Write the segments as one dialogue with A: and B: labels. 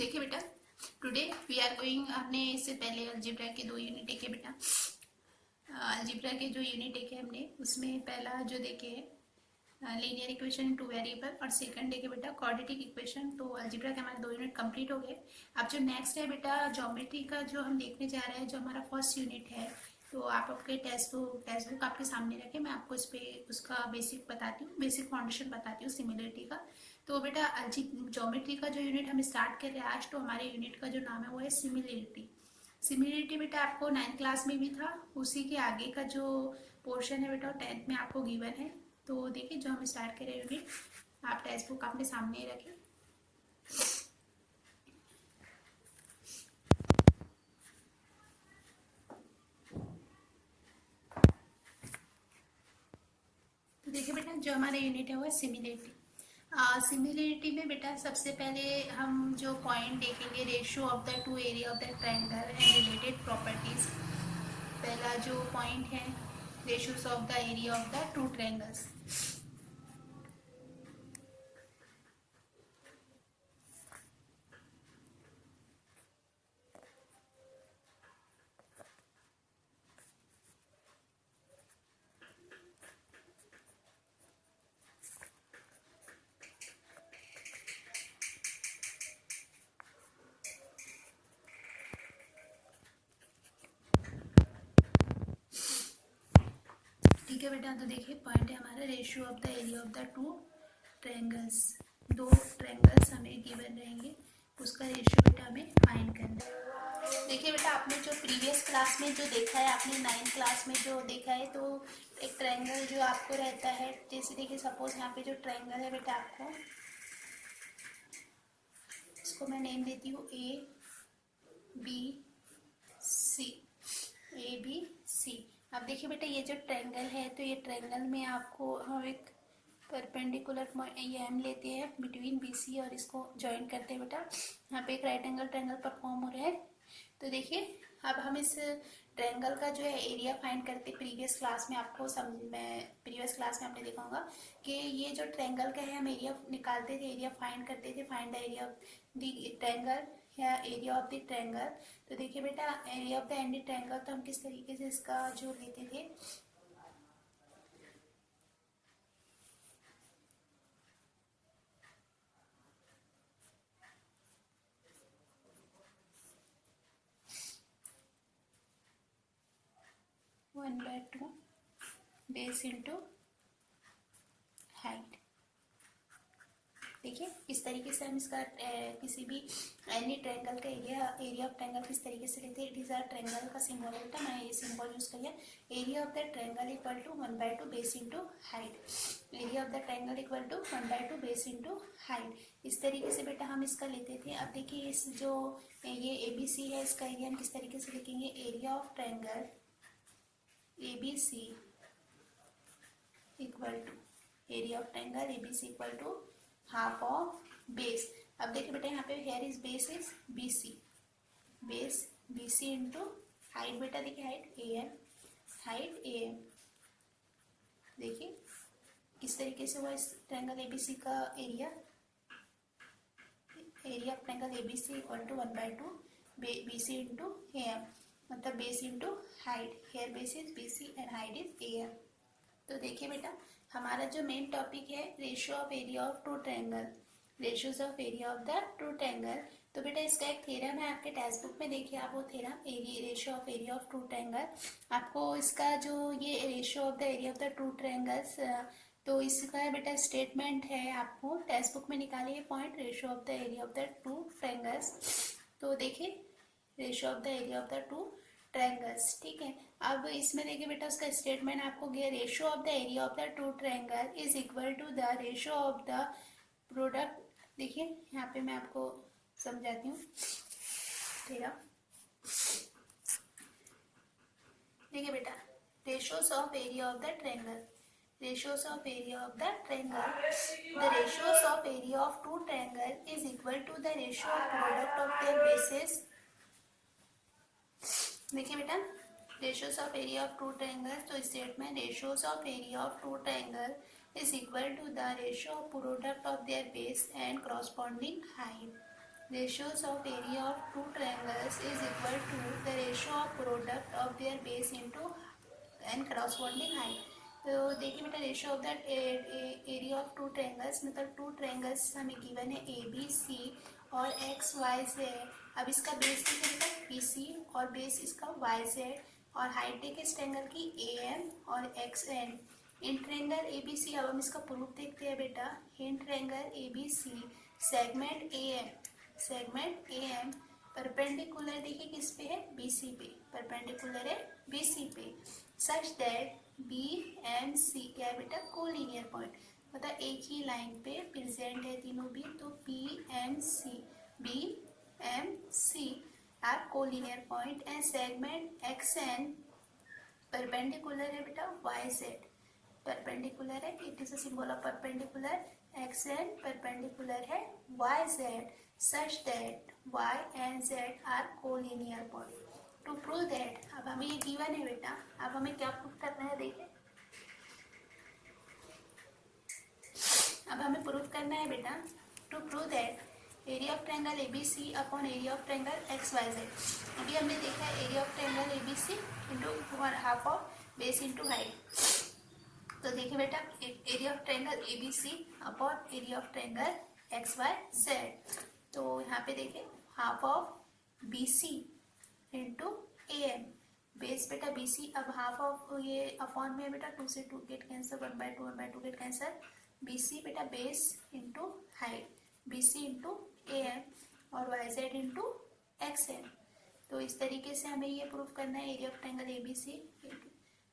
A: देखिए बेटा, today we are going. हमने इससे पहले अलजेब्रा के 2 यूनिट देखे बेटा। अलजेब्रा के जो यूनिट देखे हमने, उसमें पहला जो देखे लीनियर इक्वेशन इन 2 वेरिएबल, और सेकंड देखे बेटा क्वाड्रेटिक इक्वेशन। तो अलजेब्रा के हमारे 2 यूनिट कंप्लीट हो गए। अब जो नेक्स्ट है बेटा ज्योमेट्री का, जो हम देखने जा रहे हैं, जो हमारा फर्स्ट यूनिट है। तो आप आपके टेक्स्ट बुक आपके सामने रखें, मैं आपको इस पे उसका बेसिक बताती हूँ, बेसिक फाउंडेशन बताती हूँ सिमिलरिटी का। तो बेटा ज्योमेट्री का जो यूनिट हम स्टार्ट कर रहे हैं आज, तो हमारे यूनिट का जो नाम है वो है सिमिलरिटी। सिमिलरिटी बेटा आपको 9th क्लास में भी था, उसी के आगे का जो पोर्शन है बेटा 10th में आपको गिवन है। तो देखिए, जो हम स्टार्ट करें यूनिट, आप टेक्स्ट बुक अपने सामने ही रखें। तो देखिए बेटा, जो हमारा यूनिट है वो है सिमिलरिटी। सिमिलरिटी में बेटा सबसे पहले हम जो पॉइंट देखेंगे, ratio of the to area of the triangle and related properties. पहला जो पॉइंट है, ratios of the area of the two triangles. ठीक है बेटा, तो देखिए पॉइंट है हमारा, ratio of the area of the two triangles. दो ट्रायंगल्स हमें गिवन रहेंगे, उसका रेशियो बेटा हमें फाइंड करना है। देखिए बेटा, आपने जो प्रीवियस क्लास में जो देखा है, आपने 9th क्लास में जो देखा है, तो एक ट्रायंगल जो आपको रहता है, जैसे देखिए सपोज यहाँ पे जो ट्रायंगल है बेटा, आपको इसको मैं नेम देती हूँ ए बी सी। ए बी सी। अब देखिए बेटा, ये जो ट्रायंगल है, तो ये ट्रायंगल में आपको हम एक परपेंडिकुलर ये एम लेते हैं बिटवीन बी सी, और इसको ज्वाइन करते हैं बेटा। यहाँ पे एक राइट एंगल ट्रायंगल परफॉर्म हो रहा है। तो देखिए, अब हम इस ट्रायंगल का जो है एरिया फाइंड करते। प्रीवियस क्लास में आपको प्रीवियस क्लास में आपने देखा होगा कि ये जो ट्रायंगल का है, हम एरिया निकालते थे, एरिया फाइंड करते थे, find the area of the triangle या एरिया ऑफ द ट्रायंगल। तो देखिए बेटा, area of the end triangle तो हम किस तरीके से इसका जो लेते थे, one by two base into height. देखिए, इस तरीके से हम इसका किसी भी एनी ट्रायंगल का एरिया ऑफ ट्रायंगल किस तरीके से लेते हैं। इट इज अ ट्रायंगल का सिंबल है बेटा, मैं ये सिंबल यूज किया। Area of the triangle equal to 1/2 base into height. Area of the triangle equal to 1/2 base into height. इस तरीके से बेटा हम इसका लेते थे। अब देखिए, इस जो ये ABC है, इसका एरिया हम किस तरीके से लिखेंगे, area of triangle ABC equal to area of triangle ABC equal to half of base. अब देखिए बेटा, यहाँ पे here is base is BC, base BC into height. बेटा देखिए, हाइट AM, हाइट AM। देखिए किस तरीके से हुआ इस ट्रायंगल ABC का area, area of triangle ABC equal to 1/2 BC into AM, मतलब base into height. Here base is BC and height is AM। तो देखिए बेटा, हमारा जो मेन टॉपिक है, ratio of area of two triangle, ratios of area of the two triangle. तो बेटा, इसका एक थ्योरम है आपके टेक्स्ट बुक में, देखिए आप वो theorem, ratio of area of two triangle. आपको इसका जो ये ratio of the area of the two triangles, तो इसका बेटा स्टेटमेंट है, आपको टेक्स्ट बुक में निकालिए point, ratio of the area of the two triangles. तो देखिए, ratio of the area of the two triangles, ठीक है। अब इसमें देखिए बेटा, उसका स्टेटमेंट आपको गया, ratio of the area of the two triangle is equal to the ratio of the product. देखिए यहाँ पे मैं आपको समझाती हूँ तेरा। देखिए बेटा, ratios of area of the triangle, ratios of area of the triangle, the ratios of area of two triangle is equal to the ratio of product of their bases। देखिए बेटा, ratios of area of two triangles, तो statement ratios of area of two triangle is equal to the ratio of product of their base and corresponding height। ratios of area of two triangles is equal to the ratio of product of their base into and corresponding height. तो देखिए बेटा ratio of that area of two triangles, मतलब two triangles हमें given है ए B सी और x Y Z. अब इसका base देखिए बेटा बी सी और बेस इसका वाई जेड और हाइट देखिए इस ट्रायंगल की ए एम और X N. In triangle A B C, अब हम इसका प्रूफ देखते हैं बेटा। In triangle A B C segment A M perpendicular देखिए किस पे है, बी सी पे, परपेंडिकुलर है बी सी पे, सच दैट बी एंड सी क्या है बेटा, कोलिनियर पॉइंट, मतलब एक ही लाइन पे प्रेजेंट है तीनों भी। तो B and C are collinear point and segment X N perpendicular है बेटा वाई जेड, परपेंडिकुलर है, it is a symbol of perpendicular. X N perpendicular है Y Z such that y and z are collinear point. To prove that, अब हमें ये given है बेटा, अब हमें क्या प्रूव करना है देखिए। अब हमें प्रूव करना है बेटा, to prove that area of triangle ABC upon area of triangle X Y Z. अभी हमने देखा है area of triangle ABC into half of base into height. तो देखिए बेटा area of triangle ABC upon area of triangle X Y Z. तो यहाँ पे देखिए half of B C into A M, base बेटा बी सी, अब half of ये अपॉन में बेटा 2 से 2 get cancel, 1/2 get cancel, B C बेटा base into height, B C into A M और Y Z into X M. तो इस तरीके से हमें ये प्रूफ करना है area of triangle A B C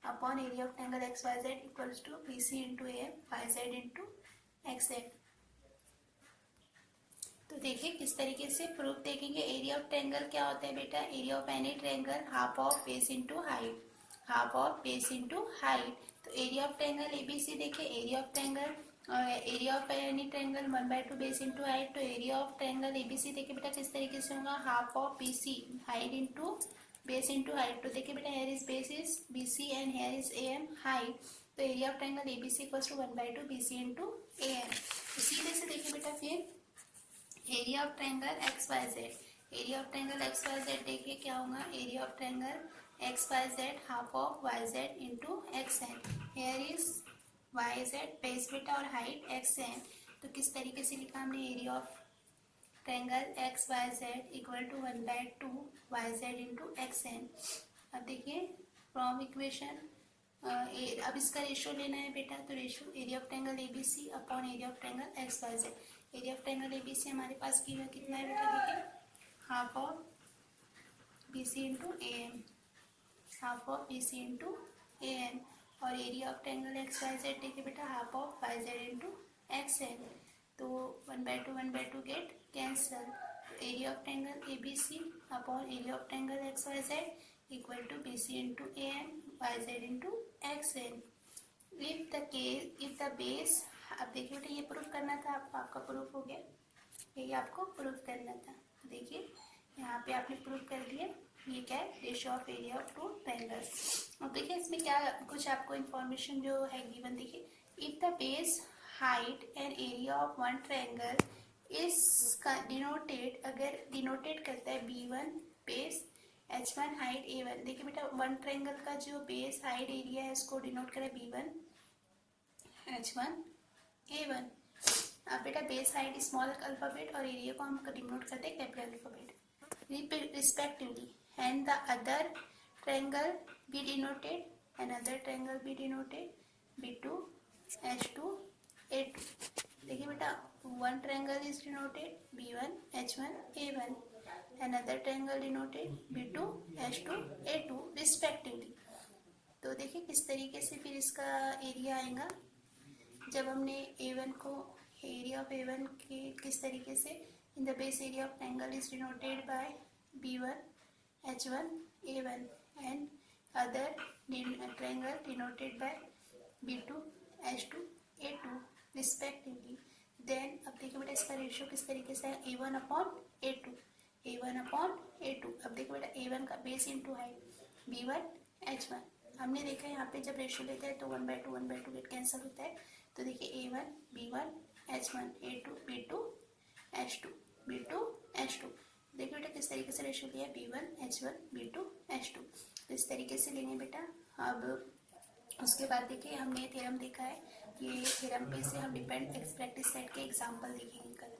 A: upon area of triangle X Y Z equals to B C into A M Y Z into X M. तो देखिए किस तरीके से प्रूफ देखेंगे। एरिया ऑफ ट्रायंगल क्या होता है बेटा, area of any triangle half of base into height, half of base into height. तो एरिया ऑफ ट्रायंगल एबीसी देखिए, area of triangle area of any triangle 1/2 base into height. तो area of triangle ABC देखिए बेटा किस तरीके से होगा, half of BC height into base into height. तो देखिए बेटा here is base is BC and here is A M height. तो area of triangle ABC equals to 1/2 BC into A M. सीधे से देखिए बेटा फिर area of triangle X Y Z, area of triangle X Y Z देखिए क्या होगा, area of triangle X Y Z half of Y Z into X N. Here is Y Z base बेटा और हाइट एक्स एन। तो किस तरीके से लिखा हमने, area of triangle X Y Z equal to 1/2 Y Z into X N. अब देखिए फ्रॉम इक्वेशन अब इसका रेशियो लेना है बेटा। तो ratio area of triangle ABC upon area of triangle X Y Z. Area of triangle ABC हमारे पास की है कितना है बेटा, देखिए half of BC into A M, half of BC into A N. और area of triangle X Y Z देखिए बेटा half of Y Z into X N. तो 1/2 get cancel. Area of triangle ABC upon area of triangle X Y Z equal to BC into A M Y Z into X N. If the base, अब देखिए बेटा ये proof करना था आपको, आपका proof हो गया, यही आपको प्रूफ करना था। देखिए यहाँ पे आपने प्रूफ कर दिया, ये क्या है, ratio of area of two triangles. अब देखिए इसमें क्या कुछ आपको इंफॉर्मेशन जो है गिवन, देखिए if the base height and area of one triangle is denoted, अगर डिनोटेड करता है B1 base H1 height A1। देखिए बेटा वन ट्रायंगल का जो बेस हाइट एरिया है इसको डिनोट करें B1 H1 A1। अब बेटा बेस हाइट स्मॉल अल्फाबेट और एरिया को हम डिनोट करते हैं capital alphabet respectively. And the other triangle B denoted and other triangle B denoted B2 H2 A2। देखिए बेटा one triangle is denoted B1 H1 A1 another triangle denoted B2 H2 A2 respectively। तो देखिए किस तरीके से फिर इसका area आएगा। जब हमने A1 को एरिया ऑफ A1 के किस तरीके से in the base area of triangle is denoted by B1 H1 A1 and other triangle denoted by B2 H2 A2 respectively. Then अब देखिए बेटा इसका रेशियो किस तरीके से है, A1 upon A2, A1 upon A2। अब देखिए बेटा A1 का base into height B1 H1। हमने देखा यहाँ पे जब रेशियो लेते हैं तो 1/2 गेट कैंसिल होता है। तो देखिए A1 B1 H1 A2 B2 H2। B2H2। देखिए बेटा किस तरीके से रेशियो लिया है, B1H1 B2H2, इस तरीके से लेंगे बेटा। अब उसके बाद देखिए हमने थ्योरम देखा है, ये थ्योरम पे से हम डिपेंड एक्सप्रेक्टिव सेट के एग्जांपल देखेंगे कल।